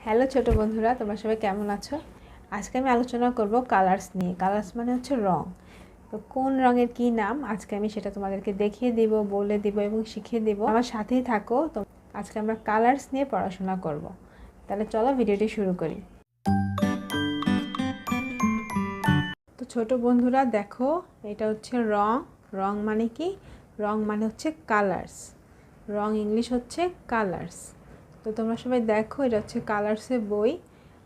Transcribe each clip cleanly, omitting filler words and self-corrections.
Hello ছোট বন্ধুরা, তোমরা সবাই কেমন আছো? আজকে আমি আলোচনা করব কালার্স নিয়ে। কালার্স মানে হচ্ছে রং। তো কোন রঙের কি নাম আজকে আমি সেটা তোমাদেরকে দেখিয়ে দিব, বলে দিব এবং শিখিয়ে দিব। আমার সাথেই থাকো। তো আজকে আমরা কালার্স নিয়ে পড়াশোনা করব। তাহলে চলো ভিডিওটি শুরু করি। তো ছোট বন্ধুরা দেখো, এটা হচ্ছে রং। রং মানে কি? রং মানে হচ্ছে কালার্স। রং ইংলিশ হচ্ছে কালার্স। তো তোমরা সবাই দেখো, এটা হচ্ছে কালার্সের বই।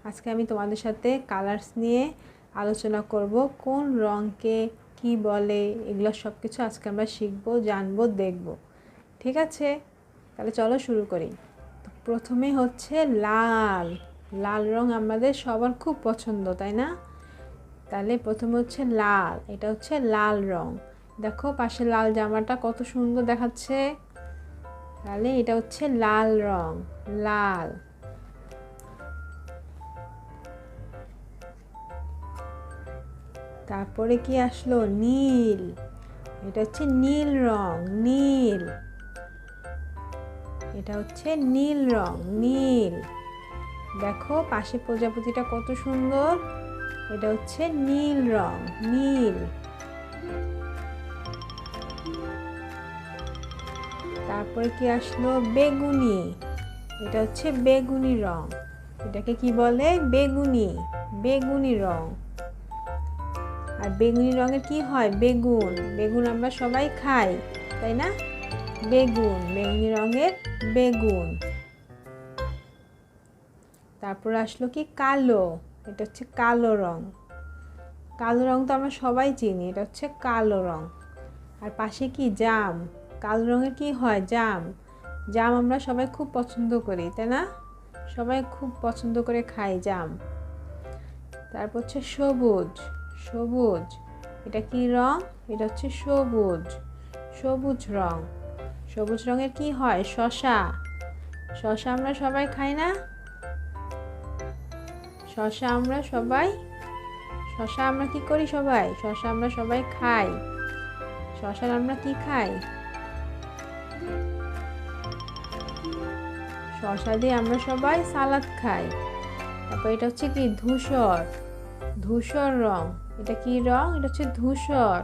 আজকে আমি তোমাদের সাথে কালার্স নিয়ে আলোচনা করব। কোন রঙকে কি বলে, এগুলো সব কিছু আজকে আমরা শিখবো, জানবো, দেখব। ঠিক আছে, তাহলে চলো শুরু করি। তো প্রথমে হচ্ছে লাল। লাল রং আমাদের সবার খুব পছন্দ, তাই না? তাহলে প্রথমে হচ্ছে লাল। এটা হচ্ছে লাল রং। দেখো পাশে লাল জামাটা কত সুন্দর দেখাচ্ছে। তাহলে এটা হচ্ছে লাল রং, লাল। তারপরে কি আসলো? নীল। এটা হচ্ছে নীল রং, নীল। এটা হচ্ছে নীল রং, নীল। দেখো পাশে প্রজাপতিটা কত সুন্দর। এটা হচ্ছে নীল রং, নীল। তারপরে কি আসলো? বেগুনি। এটা হচ্ছে বেগুনি রং। এটাকে কি বলে? বেগুনি, বেগুনি রং। আর বেগুনি রঙের কি হয়? বেগুন। বেগুন আমরা সবাই খাই, তাই না? বেগুন, বেগুনি রঙের বেগুন। তারপর আসলো কি? কালো। এটা হচ্ছে কালো রং। কালো রং তো আমরা সবাই চিনি, এটা হচ্ছে কালো রং। আর পাশে কি? জাম। কালো রঙের কি হয়? জাম। জাম আমরা সবাই খুব পছন্দ করি, তাই না? সবাই খুব পছন্দ করে খাই জাম। তারপর হচ্ছে সবুজ। সবুজ, এটা কি রং? এটা হচ্ছে সবুজ, সবুজ রং। সবুজ রঙের কি হয়? শসা। শসা আমরা সবাই খাই না? শসা আমরা সবাই, শসা আমরা কি করি সবাই? শসা আমরা সবাই খাই। শসার আমরা কি খাই? শসা দিয়ে আমরা সবাই সালাদ খাই। তারপর এটা হচ্ছে কি? ধূসর। ধূসর রং। এটা কি রং? এটা হচ্ছে ধূসর।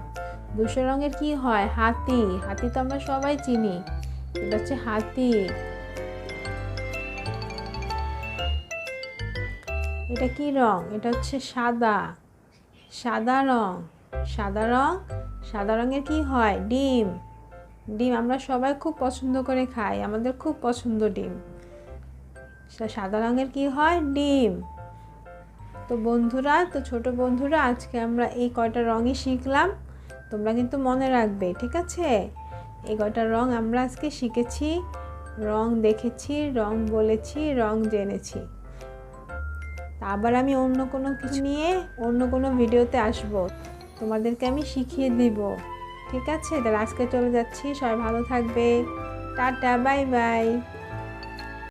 ধূসর রঙের কি হয়? হাতি। হাতি তো আমরা সবাই চিনি, এটা হচ্ছে হাতি। এটা কি রং? এটা হচ্ছে সাদা। সাদা রং। সাদা রং। সাদা রঙের কি হয়? ডিম। ডিম আমরা সবাই খুব পছন্দ করে খাই, আমাদের খুব পছন্দ ডিম। সাদা রঙের কি হয়? ডিম। তো বন্ধুরা, তো ছোট বন্ধুরা, আজকে আমরা এই কয়টা রঙই শিখলাম। তোমরা কিন্তু মনে রাখবে, ঠিক আছে? এই কয়টা রং আমরা আজকে শিখেছি, রং দেখেছি, রং বলেছি, রং জেনেছি। আবার আমি অন্য কোনো কিছু নিয়ে অন্য কোনো ভিডিওতে আসব, তোমাদেরকে আমি শিখিয়ে দিব। ঠিক আছে, তাহলে আজকে চলে যাচ্ছি। সবাই ভালো থাকবে। Tata, bye bye.